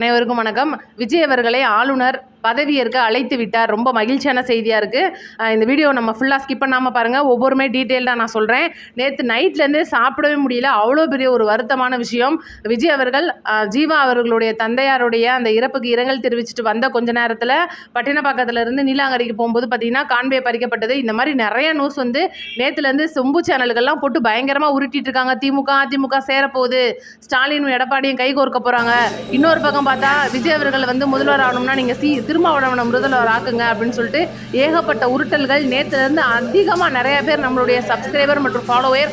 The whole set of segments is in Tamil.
அனைவருக்கும் வணக்கம். விஜய் அவர்களை ஆளுநர் பதவியேற்க அழைத்து விட்டார். ரொம்ப மகிழ்ச்சியான செய்தியாக இருக்குது. இந்த வீடியோ நம்ம ஃபுல்லாக ஸ்கிப் பண்ணாமல் பாருங்கள். ஒவ்வொருமே டீட்டெயில்டாக நான் சொல்கிறேன். நேற்று நைட்லேருந்தே சாப்பிடவே முடியல. அவ்வளோ பெரிய ஒரு வருத்தமான விஷயம். விஜய் அவர்கள் ஜீவா அவர்களுடைய தந்தையாருடைய அந்த இறப்புக்கு இரங்கல் தெரிவிச்சுட்டு வந்த கொஞ்ச நேரத்தில் பட்டினப்பாக்கத்திலேருந்து நீலாங்கரைக்கு போகும்போது பார்த்திங்கன்னா கான்வே பறிக்கப்பட்டது. இந்த மாதிரி நிறைய நியூஸ் வந்து நேற்றுலேருந்து சொம்பு சேனல்கள்லாம் போட்டு பயங்கரமாக உருட்டிட்டு இருக்காங்க. திமுக அதிமுக சேரப்போகுது, ஸ்டாலினும் எடப்பாடியும் கைகோர்க்க போகிறாங்க. இன்னொரு பக்கம் பார்த்தா விஜய் அவர்கள் வந்து முதல்வர் ஆகணும்னா நீங்கள் திருமாவளவனை முதல்வர் ஆக்குங்க அப்படின்னு சொல்லிட்டு ஏகப்பட்ட உருட்டல்கள். நேற்றுலேருந்து அதிகமாக நிறைய பேர் நம்மளுடைய சப்ஸ்கிரைபர் மற்றும் ஃபாலோவர்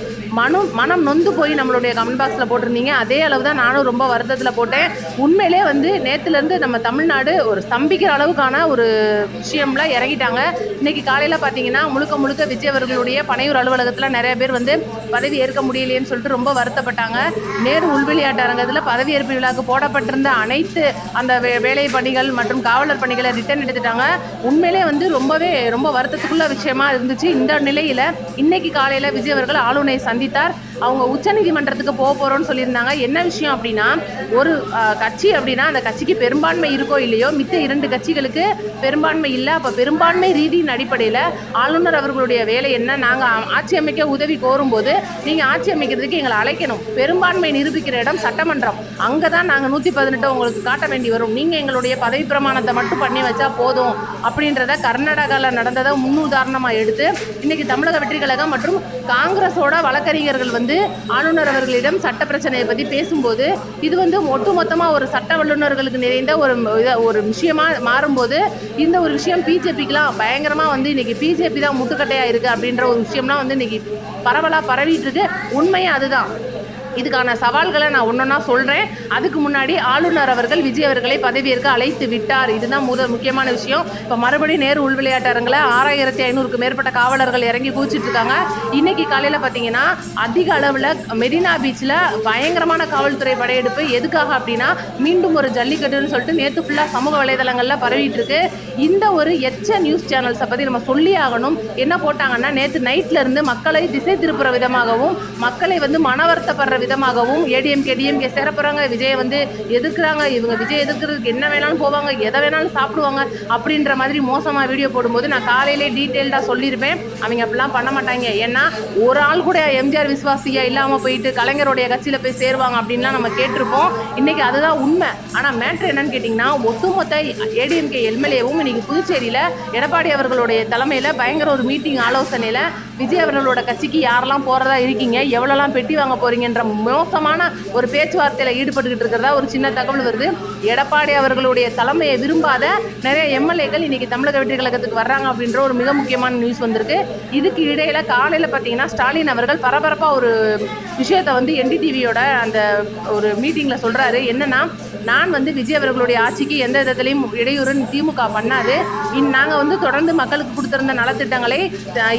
மனம் நொந்து போய் நம்மளுடைய கமெண்ட் பாக்ஸில் போட்டிருந்தீங்க. அதே அளவு தான் நானும் ரொம்ப வருத்தத்தில் போட்டேன். உண்மையிலே வந்து நேற்றுலேருந்து நம்ம தமிழ்நாடு ஒரு ஸ்தம்பிக்கிற அளவுக்கான ஒரு விஷயம்லாம் இறங்கிட்டாங்க. இன்றைக்கி காலையில் பார்த்தீங்கன்னா முழுக்க விஜய் அவர்களுடைய பனையூர் அலுவலகத்தில் நிறைய பேர் வந்து பதவி ஏற்க முடியலையேன்னு சொல்லிட்டு ரொம்ப வருத்தப்பட்டாங்க. நேரு உள்விளையாட்டு அரங்கத்தில் பதவியேற்பு விழாவுக்கு போடப்பட்டிருந்த அனைத்து அந்த வேலை பணிகள் மற்றும் காவலர் பணிகளை ரிட்டர்ன் எடுத்துட்டாங்க. உண்மையிலே வந்து ரொம்ப வருத்தத்துக்குள்ள விஷயமா இருந்துச்சு. இந்த நிலையில் இன்னைக்கு காலையில் விஜய் அவர்கள் ஆளுநரை சந்தித்தார். அவங்க உச்சநீதிமன்றத்துக்கு போக போகிறோன்னு சொல்லியிருந்தாங்க. என்ன விஷயம் அப்படின்னா, ஒரு கட்சி அப்படின்னா அந்த கட்சிக்கு பெரும்பான்மை இருக்கோ இல்லையோ, மித்த 2 கட்சிகளுக்கு பெரும்பான்மை இல்லை. அப்போ பெரும்பான்மை ரீதியின் அடிப்படையில் ஆளுநர் அவர்களுடைய வேலை என்ன, நாங்கள் ஆட்சி அமைக்க உதவி கோரும்போது நீங்கள் ஆட்சி அமைக்கிறதுக்கு எங்களை அழைக்கணும். பெரும்பான்மை நிரூபிக்கிற இடம் சட்டமன்றம். அங்கே தான் நாங்கள் 118 உங்களுக்கு காட்ட வேண்டி வரும். நீங்கள் எங்களுடைய பதவி பிரமாணத்தை மட்டும் பண்ணி வச்சா போதும் அப்படின்றத கர்நாடகாவில் நடந்ததை முன்னுதாரணமாக எடுத்து இன்னைக்கு தமிழக வெற்றி கழகம் மற்றும் காங்கிரஸோட வழக்கறிஞர்கள் வந்து ஆளுநர் அவர்களிடம் சட்ட பிரச்சனையை பற்றி பேசும்போது இது வந்து ஒட்டுமொத்தமாக ஒரு சட்ட வல்லுநர்களுக்கு நிறைந்த ஒரு விஷயமா மாறும்போது இந்த ஒரு விஷயம் பிஜேபிக்கெலாம் பயங்கரமாக வந்து இன்னைக்கு பிஜேபி தான் முட்டுக்கட்டையாக இருக்குது அப்படின்ற ஒரு விஷயம்லாம் வந்து இன்னைக்கு பரவலாக பரவிட்டு இருக்கு. உண்மையே அதுதான். இதுக்கான சவால்களை நான் ஒன்றொன்னா சொல்கிறேன். அதுக்கு முன்னாடி ஆளுநர் அவர்கள் விஜய் அவர்களை பதவியேற்க அழைத்து விட்டார். இதுதான் முக்கியமான விஷயம். இப்போ மறுபடியும் நேரு உள்விளையாட்டு அரங்கில் 6500க்கு மேற்பட்ட காவலர்கள் இறங்கி குதிச்சுட்டு இருக்காங்க. இன்னைக்கு காலையில் பார்த்தீங்கன்னா அதிக அளவில் மெரினா பீச்சில் பயங்கரமான காவல்துறை படையெடுப்பு. எதுக்காக அப்படின்னா மீண்டும் ஒரு ஜல்லிக்கட்டுன்னு சொல்லிட்டு நேற்று ஃபுல்லாக சமூக வலைதளங்களில் பரவிட்டு இருக்கு. இந்த ஒரு நியூஸ் சேனல்ஸை பற்றி நம்ம சொல்லி ஆகணும். என்ன போட்டாங்கன்னா, நேற்று நைட்ல இருந்து மக்களை திசை திருப்புற விதமாகவும் மக்களை வந்து மனவர்த்தப்படுற விதமாகவும் ஏடிஎம்கே டிஎம்கே சேர போகிறாங்க, விஜயை வந்து எதிர்க்கிறாங்க, இவங்க விஜய் எதிர்க்கிறதுக்கு என்ன வேணாலும் போவாங்க, எதை வேணாலும் சாப்பிடுவாங்க அப்படின்ற மாதிரி மோசமாக வீடியோ போடும்போது நான் காலையிலே டீட்டெயில்டாக சொல்லியிருப்பேன். அவங்க அப்படிலாம் பண்ண மாட்டாங்க. ஏன்னா ஒரு ஆள் கூட எம்ஜிஆர் விசுவாசியா இல்லாமல் போயிட்டு கலைஞருடைய கட்சியில் போய் சேருவாங்க அப்படின்லாம் நம்ம கேட்டிருப்போம். இன்றைக்கி அதுதான் உண்மை. ஆனால் மேட்ரு என்னன்னு கேட்டிங்கன்னா, ஒட்டுமொத்த ஏடிஎம்கே எம்எல்ஏவும் இன்னைக்கு புதுச்சேரியில் எடப்பாடி அவர்களுடைய தலைமையில் பயங்கர ஒரு மீட்டிங் ஆலோசனையில் விஜய் அவர்களோட கட்சிக்கு யாரெல்லாம் போகிறதா இருக்கீங்க, எவ்வளோலாம் பெட்டி வாங்க போகிறீங்கன்ற மோசமான ஒரு பேச்சுவார்த்தையில் ஈடுபட்டுக்கிட்டு இருக்கிறதா ஒரு சின்ன தகவல் வருது. எடப்பாடி அவர்களுடைய தலைமையை விரும்பாத நிறைய எம்எல்ஏக்கள் இன்னைக்கு தமிழக வெற்றி கழகத்துக்கு வர்றாங்க அப்படின்ற ஒரு மிக முக்கியமான நியூஸ் வந்திருக்கு. இதுக்கு இடையில காலையில் பார்த்தீங்கன்னா ஸ்டாலின் அவர்கள் பரபரப்பாக ஒரு விஷயத்தை வந்து என்டிடிவியோட அந்த ஒரு மீட்டிங்கில் சொல்கிறாரு. என்னன்னா, நான் வந்து விஜய் அவர்களுடைய ஆட்சிக்கு எந்த விதத்திலையும் இடையூறு திமுக பண்ணாது. நாங்கள் வந்து தொடர்ந்து மக்களுக்கு கொடுத்திருந்த நலத்திட்டங்களை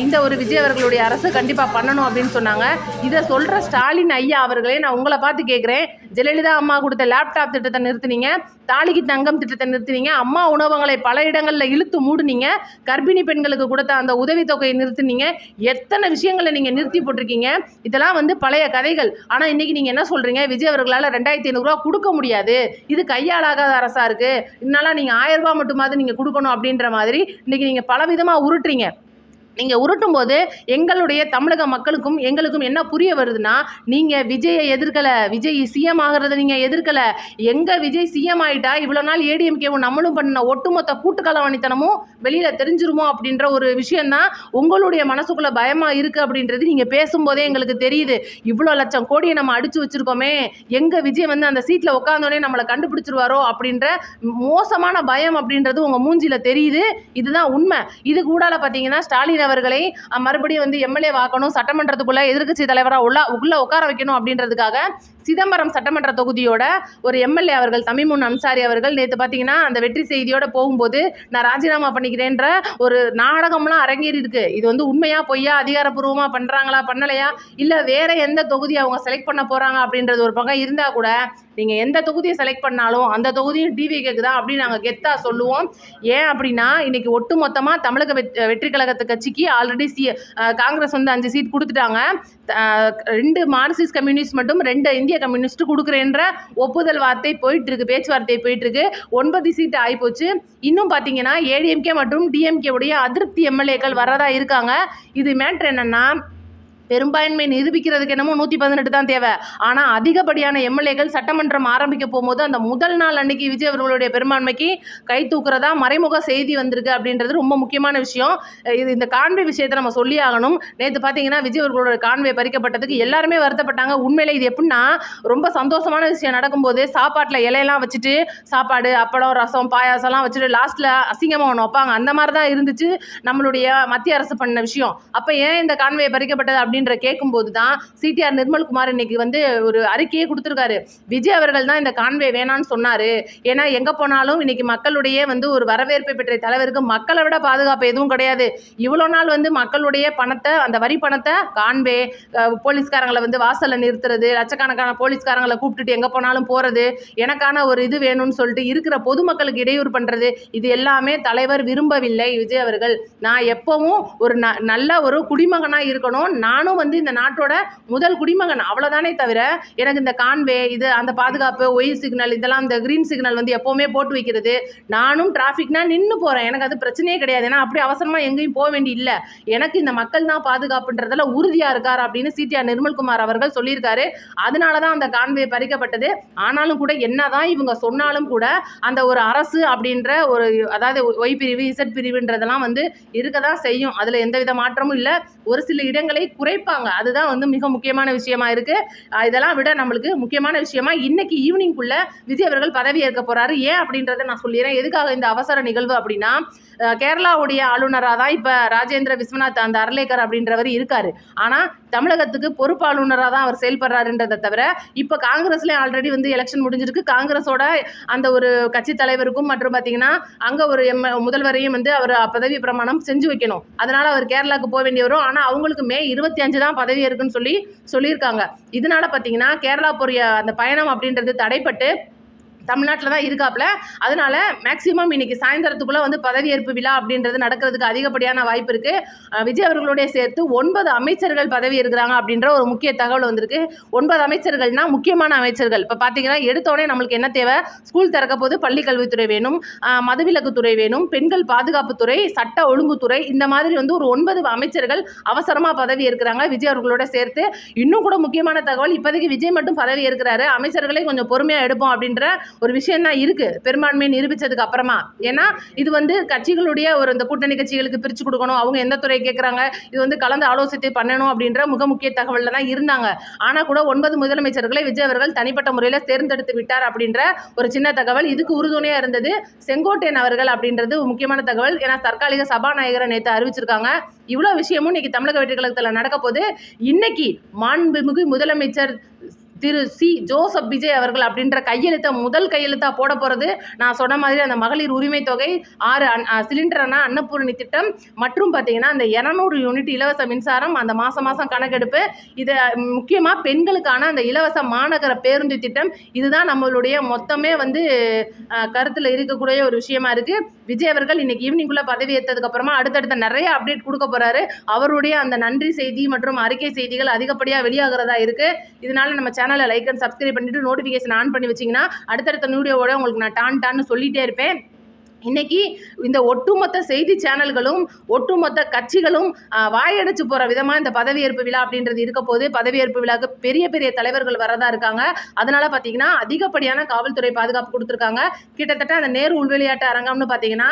இந்த ஒரு விஜய் அவர்களுடைய அரசு கண்டிப்பாக பண்ணணும் அப்படின்னு சொன்னாங்க. இதை சொல்கிற ஸ்டாலின் ஐயா அவர்களே, நான் உங்களை பார்த்து கேட்குறேன். ஜெயலலிதா அம்மா கொடுத்த லேப்டாப் திட்டத்தை நிறுத்தினீங்க, தாலிக்கு தங்கம் திட்டத்தை நிறுத்தினீங்க, அம்மா உணவகங்களை பல இடங்களில் இழுத்து மூடுனீங்க, கர்ப்பிணி பெண்களுக்கு கொடுத்த அந்த உதவித்தொகையை நிறுத்தினீங்க, எத்தனை விஷயங்களை நீங்கள் நிறுத்தி போட்டிருக்கீங்க. இதெல்லாம் வந்து பழைய கதைகள். ஆனால் இன்றைக்கி நீங்கள் என்ன சொல்கிறீங்க, விஜய் அவர்களால் 2500 ரூபா கொடுக்க முடியாது, இது கையாளாகாத அரசாக இருக்குது, இதனால நீங்கள் 1000 ரூபா மட்டுமாவது நீங்கள் கொடுக்கணும் அப்படின்ற மாதிரி இன்றைக்கி நீங்கள் பலவிதமாக உருட்டுறீங்க. நீங்கள் உருட்டும் போது எங்களுடைய தமிழக மக்களுக்கும் எங்களுக்கும் என்ன புரிய வருதுன்னா, நீங்கள் விஜயை எதிர்க்கலை, விஜய் சிஎம் ஆகிறத நீங்கள் எதிர்க்கலை. எங்கள் விஜய் சிஎம் ஆகிட்டா இவ்வளோ நாள் ஏடிஎம்கேவும் நம்மளும் பண்ண ஒட்டுமொத்த கூட்டுக்கலவாணித்தனமும் வெளியில் தெரிஞ்சிருமோ அப்படின்ற ஒரு விஷயந்தான் உங்களுடைய மனசுக்குள்ளே பயமாக இருக்குது அப்படின்றது நீங்கள் பேசும்போதே எங்களுக்கு தெரியுது. இவ்வளோ லட்சம் கோடியை நம்ம அடித்து வச்சுருக்கோமே, எங்கள் விஜய் வந்து அந்த சீட்டில் உட்காந்தோடனே நம்மளை கண்டுபிடிச்சிருவாரோ அப்படின்ற மோசமான பயம் அப்படின்றது உங்கள் மூஞ்சியில் தெரியுது. இதுதான் உண்மை. இது கூடால பார்த்தீங்கன்னா ஸ்டாலின் அவர்களை மறுபடியும் வந்து எம்எல்ஏ வாக்கணும், சட்டமன்றத்துக்குள்ள எதிர்க்கட்சி தலைவராக உள்ள உட்கார வைக்கணும் அப்படின்றதுக்காக சிதம்பரம் சட்டமன்ற தொகுதியோட ஒரு எம்எல்ஏ அவர்கள் தமிமுன் அன்சாரி அவர்கள் நேற்று பார்த்தீங்கன்னா அந்த வெற்றி செய்தியோட போகும்போது நான் ராஜினாமா பண்ணிக்கிறேன்ற ஒரு நாடகம்லாம் அரங்கேறி இருக்கு. இது வந்து உண்மையா பொய்யா, அதிகாரப்பூர்வமாக பண்ணுறாங்களா பண்ணலையா, இல்லை வேற எந்த தொகுதி அவங்க செலக்ட் பண்ண போகிறாங்க அப்படின்றது ஒரு பக்கம் இருந்தால் கூட நீங்கள் எந்த தொகுதியை செலக்ட் பண்ணாலும் அந்த தொகுதியும் டிவிகேக்கு தான் அப்படின்னு நாங்கள் கெத்தாக சொல்லுவோம். ஏன் அப்படின்னா இன்னைக்கு ஒட்டு மொத்தமாக தமிழக வெற்றி கழகத்து கட்சிக்கு ஆல்ரெடி காங்கிரஸ் வந்து 5 சீட் கொடுத்துட்டாங்க. 2 மார்க்சிஸ்ட் கம்யூனிஸ்ட் மட்டும் 2 இந்திய கம்யூனிஸ்ட் கொடுக்குறேன்ற ஒப்புதல் வார்த்தை போயிட்டு இருக்கு, பேச்சுவார்த்தை போயிட்டு இருக்கு. 9 சீட் ஆகிப்போச்சு. இன்னும் பார்த்தீங்கன்னா ஏடிஎம்கே மற்றும் டிஎம்கே உடைய அதிருப்தி எம்எல்ஏக்கள் வரதா இருக்காங்க. இது மேட்ரு என்னன்னா, பெரும்பான்மை நிரூபிக்கிறதுக்கு என்னமோ 118 தான் தேவை. ஆனால் அதிகப்படியான எம்எல்ஏக்கள் சட்டமன்றம் ஆரம்பிக்க போகும்போது அந்த முதல் நாள் அன்னைக்கு விஜய் அவர்களுடைய பெரும்பான்மைக்கு கை தூக்குறதா மறைமுக செய்தி வந்திருக்கு அப்படின்றது ரொம்ப முக்கியமான விஷயம். இது இந்த கான்வே விஷயத்தை நம்ம சொல்லி ஆகணும். நேற்று பார்த்தீங்கன்னா விஜய் அவர்களுடைய கான்வே பறிக்கப்பட்டதுக்கு எல்லாருமே வருத்தப்பட்டாங்க. உண்மையிலே இது எப்படின்னா, ரொம்ப சந்தோஷமான விஷயம் நடக்கும்போது சாப்பாட்டில் இலையெல்லாம் வச்சுட்டு சாப்பாடு, அப்பளம், ரசம், பாயாசம்லாம் வச்சுட்டு லாஸ்ட்டில் அசிங்கமாக ஒன்று வைப்பாங்க. அந்த மாதிரி தான் இருந்துச்சு நம்மளுடைய மத்திய அரசு பண்ண விஷயம். அப்போ ஏன் இந்த கான்வே பறிக்கப்பட்டது அப்படின்ற கேட்கும்போது தான் சிடிஆர் நிர்மல்குமார் இன்னைக்கு வந்து ஒரு அறிக்கையே கொடுத்துருக்காரு. விஜய் அவர்கள் தான் இந்த கான்வே வேணான்னு சொன்னாரு. ஏன்னா எங்கே போனாலும் இன்னைக்கு மக்களுடைய வந்து ஒரு வரவேற்பை பெற்ற தலைவருக்கு மக்களை விட பாதுகாப்பு எதுவும் கிடையாது. இவ்வளோ நாள் வந்து மக்களுடைய பணத்தை, அந்த வரி பணத்தை கான்வே, போலீஸ்காரங்களை வந்து வாசலில் நிறுத்துறது, லட்சக்கணக்கான போலீஸ்காரங்களை கூப்பிட்டுட்டு எங்கே போனாலும் போகிறது, எனக்கான ஒரு இது வேணும்னு சொல்லிட்டு இருக்கிற பொதுமக்களுக்கு இடையூறு பண்ணுறது, இது எல்லாமே தலைவர் விரும்பவில்லை விஜய் அவர்கள். நான் எப்பவும் ஒரு நல்ல ஒரு குடிமகனாக இருக்கணும், நானும் வந்து இந்த நாட்டோட முதல் குடிமகன், அவ்வளோதானே தவிர எனக்கு இந்த கான்வே இது அந்த பாதுகாப்பு, ஒய் சிக்னல், இதெல்லாம் இந்த கிரீன் சிக்னல் வந்து எப்போவுமே போட்டு வைக்கிறது, நானும் டிராஃபிக்னா நின்று போகிறேன், எனக்கு அது பிரச்சனையே கிடையாது. ஏன்னா அப்படி அவசரமாக எங்கேயும் போக வேண்டி இல்லை, எனக்கு இந்த மக்கள் தான் பாதுகாப்புன்றதில் உறுதியாக இருக்கார் அப்படின்னு சிடிஆர் நிர்மல்குமார் அவர்கள் சொல்லியிருக்காரு. அதனால தான் அந்த கான்வே பறிக்கப்பட்டது. ஆனாலும் கூட என்னதான் இவங்க சொன்னாலும் கூட அந்த ஒரு அரசு அப்படின்ற ஒரு, அதாவது ஒய் பிரிவு, இசட் பிரிவுன்றதெல்லாம் வந்து இருக்க தான் செய்யும். அதில் எந்தவித மாற்றமும் இல்லை. ஒரு சில இடங்களை குறைப்பாங்க. அதுதான் வந்து மிக முக்கியமான விஷயமா இருக்கு. இதெல்லாம் விட நம்மளுக்கு முக்கியமான விஷயமா இன்னைக்கு ஈவினிங்குள்ள விஜய் அவர்கள் பதவி ஏற்க போறாரு. ஏன் அப்படின்றத நான் சொல்லிடுறேன். எதுக்காக இந்த அவசர நிகழ்வு அப்படின்னா, கேரளாவுடைய ஆளுநராக தான் இப்போ ராஜேந்திர விஸ்வநாத் அந்த அர்லேக்கர் அப்படின்றவர் இருக்காரு. ஆனால் தமிழகத்துக்கு பொறுப்பு ஆளுநராக தான் அவர் செயல்படுறாருன்றதை தவிர, இப்போ காங்கிரஸ்லேயே ஆல்ரெடி வந்து எலெக்ஷன் முடிஞ்சிருக்கு. காங்கிரஸோட அந்த ஒரு கட்சி தலைவருக்கும் மற்றும் பார்த்தீங்கன்னா அங்கே ஒரு முதல்வரையும் வந்து அவர் பதவி பிரமாணம் செஞ்சு வைக்கணும். அதனால அவர் கேரளாவுக்கு போக வேண்டி வரும். ஆனால் அவங்களுக்கு மே 25 தான் பதவி இருக்குன்னு சொல்லியிருக்காங்க. இதனால பார்த்தீங்கன்னா கேரளா போகிற அந்த பயணம் அப்படின்றது தடைப்பட்டு தமிழ்நாட்டில் தான் இருக்காப்புல. அதனால மேக்சிமம் இன்னைக்கு சாயந்தரத்துக்குள்ளே வந்து பதவியேற்பு விழா அப்படின்றது நடக்கிறதுக்கு அதிகப்படியான வாய்ப்பு இருக்குது. விஜய் அவர்களுடைய சேர்த்து 9 அமைச்சர்கள் பதவி இருக்கிறாங்க அப்படின்ற ஒரு முக்கிய தகவல் வந்திருக்கு. 9 அமைச்சர்கள்னா முக்கியமான அமைச்சர்கள். இப்போ பார்த்தீங்கன்னா எடுத்தோடனே நம்மளுக்கு என்ன தேவை, ஸ்கூல் திறக்க போது பள்ளி கல்வித்துறை வேணும், மதுவிலக்குத்துறை வேணும், பெண்கள் பாதுகாப்புத்துறை, சட்ட ஒழுங்குத்துறை, இந்த மாதிரி வந்து ஒரு 9 அமைச்சர்கள் அவசரமாக பதவி இருக்கிறாங்க விஜய் அவர்களோட சேர்த்து. இன்னும் கூட முக்கியமான தகவல், இப்போதைக்கு விஜய் மட்டும் பதவி இருக்கிறாரு, அமைச்சர்களை கொஞ்சம் பொறுமையாக எடுப்போம் அப்படின்ற ஒரு விஷயம் தான் இருக்கு பெரும்பான்மையை நிரூபிச்சதுக்கு அப்புறமா. ஏன்னா இது வந்து கட்சிகளுடைய ஒரு இந்த கூட்டணி கட்சிகளுக்கு பிரித்து கொடுக்கணும், அவங்க எந்த துறை கேட்குறாங்க, இது வந்து கலந்து ஆலோசித்து பண்ணணும் அப்படின்ற முக்கிய தகவலில் தான் இருந்தாங்க. ஆனால் கூட 9 முதலமைச்சர்களை விஜய் அவர்கள் தனிப்பட்ட முறையில் தேர்ந்தெடுத்து விட்டார் அப்படின்ற ஒரு சின்ன தகவல். இதுக்கு உறுதுணையாக இருந்தது செங்கோட்டையன் அவர்கள் அப்படின்றது முக்கியமான தகவல். ஏன்னா தற்காலிக சபாநாயகரை நேற்று அறிவிச்சிருக்காங்க. இவ்வளோ விஷயமும் இன்னைக்கு தமிழக வெற்றி கழகத்தில் நடக்க போது. இன்னைக்கு மாண்புமிகு முதலமைச்சர் திரு ஜோசப் விஜய் அவர்கள் அப்படின்ற முதல் கையெழுத்தாக போட போகிறது. நான் சொன்ன மாதிரி அந்த மகளிர் உரிமை தொகை, 6 சிலிண்டர்னா அன்னபூரணி திட்டம் மற்றும் பார்த்தீங்கன்னா அந்த 200 யூனிட் இலவச மின்சாரம், அந்த மாதம் கணக்கெடுப்பு, இதை முக்கியமாக பெண்களுக்கான அந்த இலவச மாநகர பேருந்து திட்டம், இதுதான் நம்மளுடைய மொத்தமே வந்து கருத்தில் இருக்கக்கூடிய ஒரு விஷயமா இருக்குது. விஜய் அவர்கள் இன்னைக்கு ஈவினிங்குள்ளே பதவி ஏற்றதுக்கு அப்புறமா அடுத்தடுத்த நிறைய அப்டேட் கொடுக்க போகிறாரு. அவருடைய அந்த நன்றி செய்தி மற்றும் அறிக்கை செய்திகள் அதிகப்படியாக வெளியாகிறதா இருக்குது. இதனால நம்ம சேனலை லைக் அண்ட் சப்ஸ்கிரைப் பண்ணிட்டு நோட்டிஃபிகேஷன் ஆன் பண்ணி வச்சிங்கன்னா அடுத்தடுத்த வீடியோவோட உங்களுக்கு நான் டான்னு சொல்லிகிட்டே இருப்பேன். இன்னைக்கு இந்த ஒட்டுமொத்த செய்தி சேனல்களும் ஒட்டுமொத்த கட்சிகளும் வாயடைச்சு போகிற விதமாக இந்த பதவியேற்பு விழா அப்படின்றது இருக்க போது. பதவியேற்பு விழாவுக்கு பெரிய தலைவர்கள் வரதா இருக்காங்க. அதனால பார்த்தீங்கன்னா அதிகப்படியான காவல்துறை பாதுகாப்பு கொடுத்துருக்காங்க. கிட்டத்தட்ட அந்த நேரு உள்விளையாட்டு அரங்கம்னு பார்த்தீங்கன்னா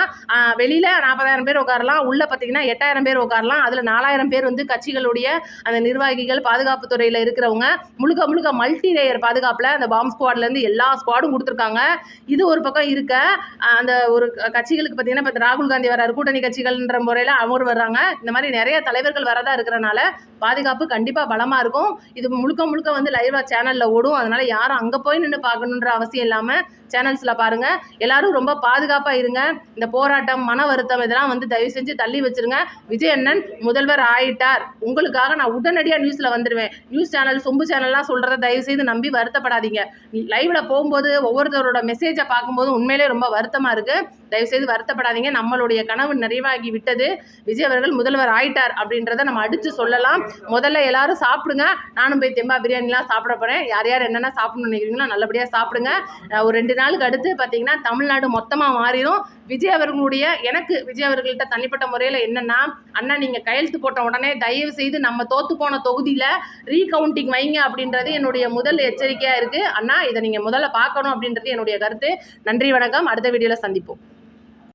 வெளியில் 40,000 பேர் உட்காரலாம், உள்ளே பார்த்தீங்கன்னா 8,000 பேர் உட்காரலாம். அதில் 4,000 பேர் வந்து கட்சிகளுடைய அந்த நிர்வாகிகள், பாதுகாப்பு துறையில் இருக்கிறவங்க, முழுக்க மல்டி லேயர் பாதுகாப்பில் அந்த பாம்பு ஸ்குவாட்லேருந்து எல்லா ஸ்குவாடும் கொடுத்துருக்காங்க. இது ஒரு பக்கம் இருக்க, அந்த ஒரு கட்சிகளுக்கு பார்த்தீங்கன்னா இப்போ ராகுல் காந்தி வராரு, கூட்டணி கட்சிகள்ன்ற முறையில் அவர் வர்றாங்க. இந்த மாதிரி நிறைய தலைவர்கள் வரதா இருக்கிறனால பாதுகாப்பு கண்டிப்பாக பலமாக இருக்கும். இது முழுக்க முழுக்க வந்து லைவாக சேனலில் ஓடும். அதனால யாரும் அங்கே போய் நின்று பார்க்கணுன்ற அவசியம் இல்லாமல் சேனல்ஸில் பாருங்கள். எல்லாரும் ரொம்ப பாதுகாப்பாக இருங்க. இந்த போராட்டம், மன வருத்தம் இதெல்லாம் வந்து தயவு செஞ்சு தள்ளி வச்சிருங்க. விஜய் அண்ணன் முதல்வர் ஆயிட்டார், உங்களுக்காக நான் உடனடியாக நியூஸில் வந்துடுவேன். நியூஸ் சேனல், சொம்பு சேனல்லாம் சொல்கிறத தயவு செய்து நம்பி வருத்தப்படாதீங்க. லைவில் போகும்போது ஒவ்வொருத்தரோட மெசேஜை பார்க்கும்போது உண்மையிலே ரொம்ப வருத்தமாக இருக்குது. தயவுசெய்து வருத்தப்படாதீங்க. நம்மளுடைய கனவு நிறைவாகி விட்டது. விஜய் அவர்கள் முதல்வர் ஆயிட்டார் அப்படின்றத நம்ம அடித்து சொல்லலாம். முதல்ல எல்லாரும் சாப்பிடுங்க. நானும் போய் தெம்பா பிரியாணிலாம் சாப்பிட போகிறேன். யார் யார் என்னென்ன சாப்பிடணும்னு நினைக்கிறீங்களோ நல்லபடியாக சாப்பிடுங்க. ஒரு 2 நாளுக்கு அடுத்து பார்த்தீங்கன்னா தமிழ்நாடு மொத்தமாக மாறிடும். விஜய் அவர்கள்ட்ட தனிப்பட்ட முறையில் என்னென்னா, அண்ணா நீங்கள் கையெழுத்து போட்ட உடனே தயவு செய்து நம்ம தோற்று போன தொகுதியில் ரீகவுண்டிங் வைங்க அப்படின்றது என்னுடைய முதல் எச்சரிக்கையாக இருக்குது. அண்ணா இதை நீங்கள் முதல்ல பார்க்கணும் அப்படின்றது என்னுடைய கருத்து. நன்றி, வணக்கம். அடுத்த வீடியோவில் சந்திப்போம்.